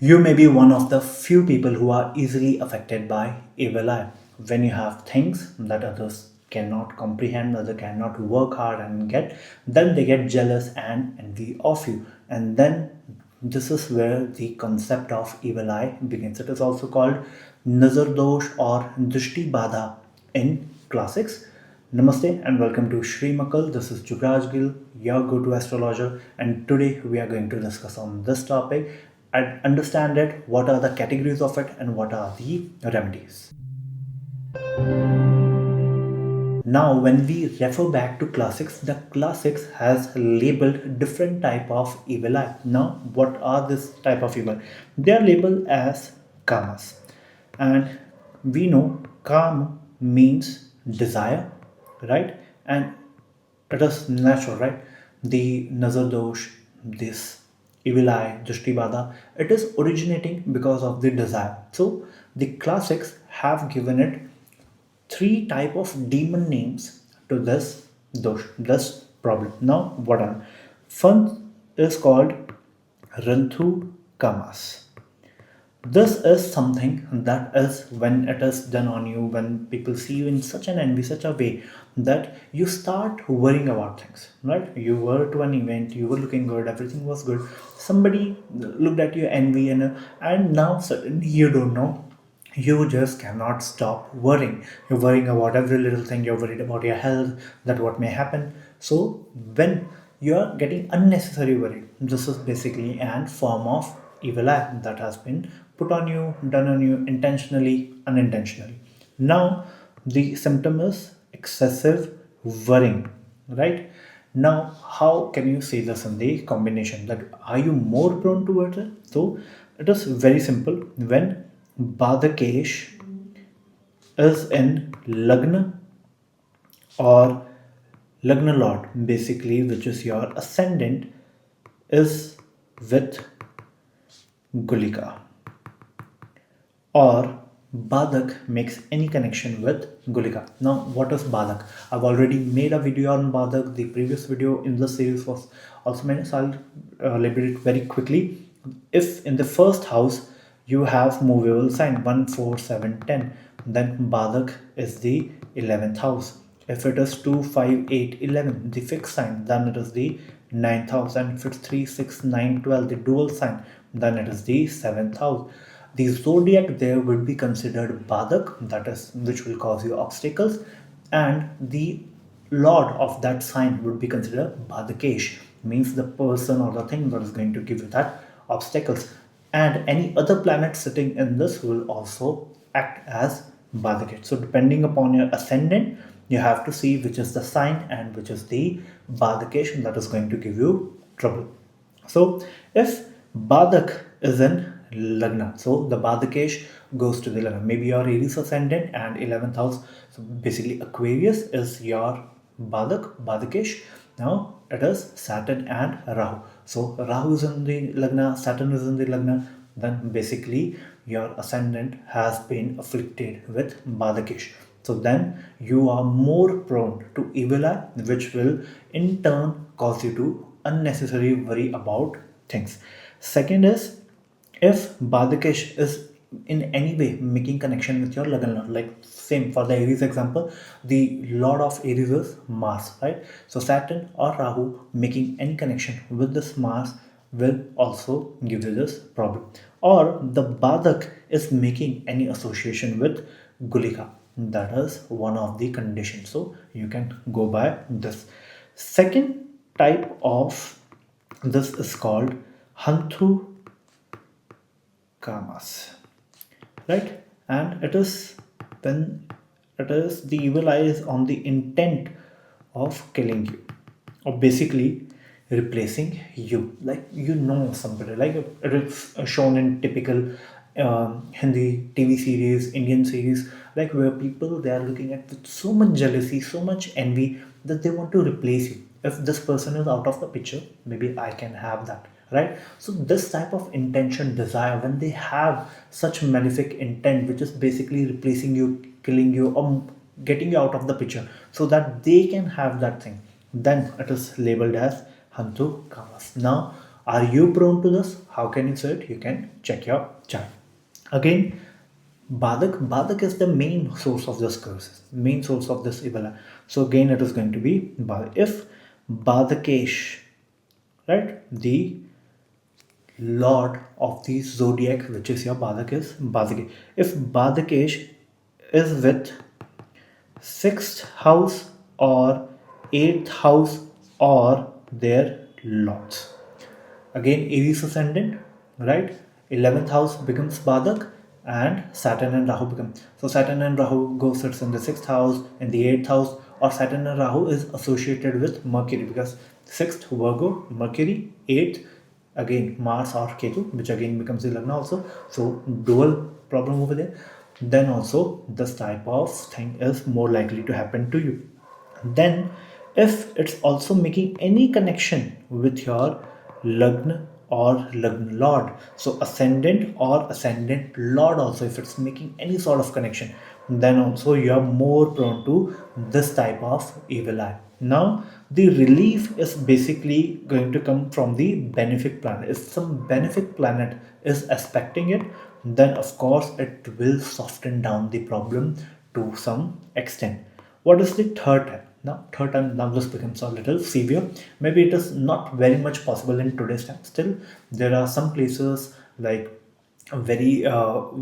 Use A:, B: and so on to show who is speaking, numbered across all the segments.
A: You may be one of the few people who are easily affected by evil eye. When you have things that others cannot comprehend, others cannot work hard and get, then they get jealous and envy of you. And then this is where the concept of evil eye begins. It is also called Nazar Dosh or Drishti Bādhā in classics. Namaste and welcome to Shreem Occult. This is Jugraj Gill, your go-to astrologer, and today we are going to discuss on this topic and understand it, what are the categories of it and what are the remedies. Now, when we refer back to classics, the classics has labeled different type of evil eye. Now, what are this type of evil? They are labeled as kamas, and we know kam means desire, right? And it is natural, right? The nazar dosh, this evil eye, Drishti Bādhā, it is originating because of the desire. So the classics have given it three type of demon names to this dosh, this problem. Now, what are first is called Ranthu Kamas. This is something that is when it is done on you, when people see you in such an envy, such a way that you start worrying about things, right? You were to an event, you were looking good, everything was good. Somebody looked at your envy, and now suddenly you don't know, you just cannot stop worrying. You're worrying about every little thing. You're worried about your health, that what may happen. So when you are getting unnecessary worry, this is basically an form of evil eye that has been put on you, done on you, intentionally, unintentionally. Now the symptom is excessive worrying, right? Now, how can you say this in the combination? That are you more prone towards it? So it is very simple. When Bādhakesh is in Lagna or Lagna Lord, basically, which is your ascendant, is with Gulika, or Bādhak makes any connection with Gulika. Now, what is Bādhak? I've already made a video on Bādhak. The previous video in the series was also made, so I'll label it very quickly. If in the first house you have movable sign 1, 4, 7, 10, then Bādhak is the 11th house. If it is 2, 5, 8, 11, the fixed sign, then it is the 9th house. And if it's 3, 6, 9, 12, the dual sign, then it is the 7th house. The zodiac there would be considered Bādhak, that is, which will cause you obstacles, and the lord of that sign would be considered Bādhakesh, means the person or the thing that is going to give you that obstacles. And any other planet sitting in this will also act as Bādhakesh. So depending upon your ascendant, you have to see which is the sign and which is the Bādhakesh that is going to give you trouble. So if Bādhak is in Lagna, so the Bādhakesh goes to the Lagna. Maybe your Aries ascendant and 11th house. So basically Aquarius is your Bādhakesh. Now it is Saturn and Rahu. So Rahu is in the Lagna, Saturn is in the Lagna. Then basically your ascendant has been afflicted with Bādhakesh. So then you are more prone to evil eye, which will in turn cause you to unnecessarily worry about things. Second is, if Bādhakesh is in any way making connection with your Lagna, like same for the Aries example, the Lord of Aries is Mars, right? So Saturn or Rahu making any connection with this Mars will also give you this problem. Or the Bādhak is making any association with Gulika. That is one of the conditions. So you can go by this. Second type of this is called Hanthu Kamas, right? And it is when it is the evil eye is on the intent of killing you, or basically replacing you. Like somebody, like it is shown in typical Hindi TV series, Indian series, like where people they are looking at with so much jealousy, so much envy that they want to replace you. If this person is out of the picture, maybe I can have that, right? So this type of intention, desire, when they have such malefic intent, which is basically replacing you, killing you, or getting you out of the picture, so that they can have that thing, then it is labeled as Hantu Kamas. Now, Are you prone to this? How can you say it? You can check your chart. Again, Bādhak is the main source of this curses, main source of this evil eye. So again, it is going to be Bādhak. If Bādhakesh, right, the lord of the zodiac, which is your Bādhak, is Bādhakesh. If Bādhakesh is with 6th house or 8th house or their lords. Again, Aries ascendant, right? 11th house becomes Bādhak and Saturn and Rahu become. So Saturn and Rahu go sits in the 6th house, in the 8th house, or Saturn and Rahu is associated with Mercury because 6th Virgo, Mercury, 8th again Mars or Ketu, which again becomes the Lagna also. So dual problem over there. Then also this type of thing is more likely to happen to you. Then if it's also making any connection with your Lagna or Lagna Lord, so ascendant or ascendant Lord also, if it's making any sort of connection, then also you are more prone to this type of evil eye. Now the relief is basically going to come from the benefic planet. If some benefic planet is aspecting it, then of course it will soften down the problem to some extent. What is the third time? Third time, now this becomes a little severe. Maybe it is not very much possible in today's time. Still, there are some places like very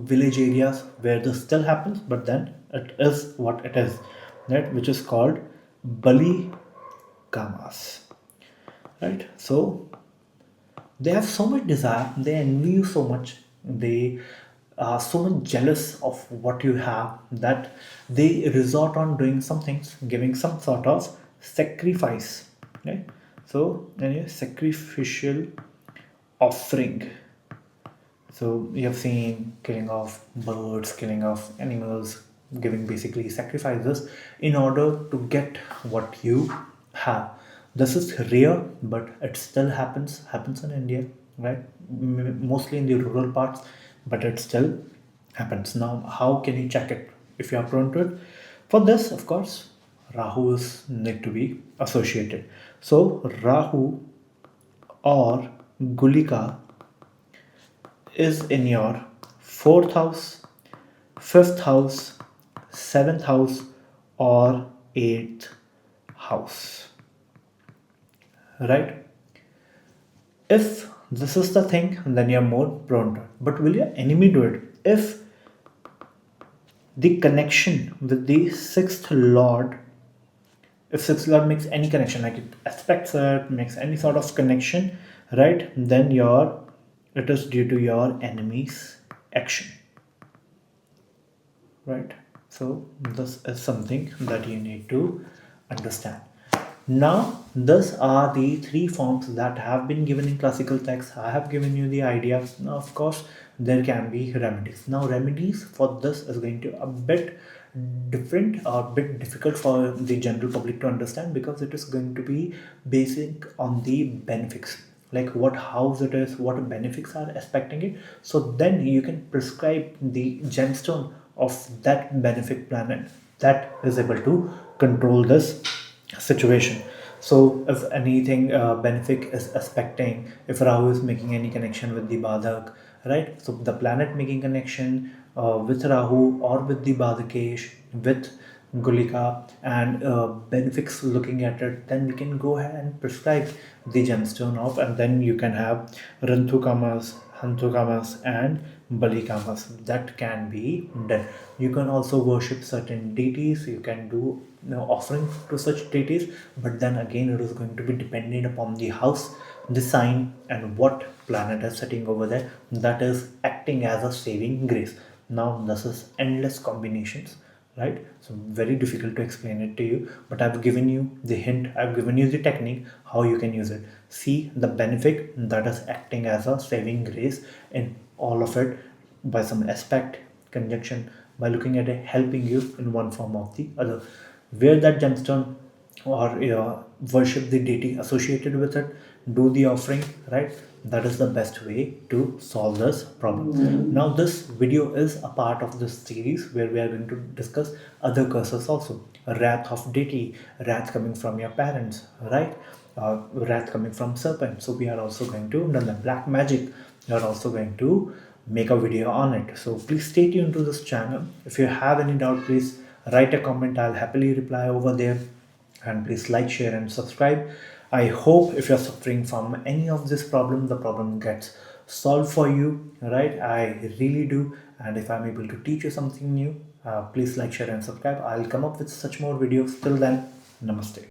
A: village areas where this still happens, but then it is what it is, right? Which is called Bali Kamas, right? So they have so much desire, they envy you so much, they are so much jealous of what you have that they resort on doing some things, giving some sort of sacrifice, right? So anyway, sacrificial offering. So you have seen killing of birds, killing of animals, giving basically sacrifices in order to get what you have. This is rare, but it still happens in India, right? Mostly in the rural parts, but it still happens. Now, how can you check it if you are prone to it? For this, of course, Rahu is need to be associated. So Rahu or Gulika is in your 4th house, 5th house, 7th house, or 8th house, right? If this is the thing, then you're more prone to it. But will your enemy do it? If the connection with the 6th lord, if 6th lord makes any connection, like it aspects it, makes any sort of connection, right, then it is due to your enemy's action, right? So this is something that you need to understand. Now these are the 3 forms that have been given in classical texts. I have given you the ideas. Now of course there can be remedies. Now remedies for this is going to a bit different or a bit difficult for the general public to understand, because it is going to be basic on the benefics, like what house it is, what benefics are aspecting it. So then you can prescribe the gemstone of that benefic planet that is able to control this situation. So if anything benefic is aspecting, if Rahu is making any connection with the Bādhak, right? So the planet making connection with Rahu or with the Bādhakesh, with Gulika, and benefics looking at it, then we can go ahead and prescribe the gemstone of, and then you can have Ranthukamas, Hanthukamas, and Balikamas. That can be done. You can also worship certain deities, you can do offering to such deities, but then again it is going to be dependent upon the house, the sign, and what planet is sitting over there that is acting as a saving grace. Now this is endless combinations, right? So very difficult to explain it to you, but I've given you the hint, I've given you the technique how you can use it. See the benefit that is acting as a saving grace in all of it, by some aspect, conjunction, by looking at it, helping you in one form or the other. Wear that gemstone or worship the deity associated with it, do the offering, right? That is the best way to solve this problem. Now this video is a part of this series where we are going to discuss other curses also. Wrath of deity, wrath coming from your parents, right? wrath coming from serpent. So we are also going to, the black magic, we are also going to make a video on it. So please stay tuned to this channel. If you have any doubt, please write a comment. I'll happily reply over there. And please like, share and subscribe. I hope if you're suffering from any of this problem, the problem gets solved for you, right? I really do. And if I'm able to teach you something new, please like, share and subscribe. I'll come up with such more videos. Till then, namaste.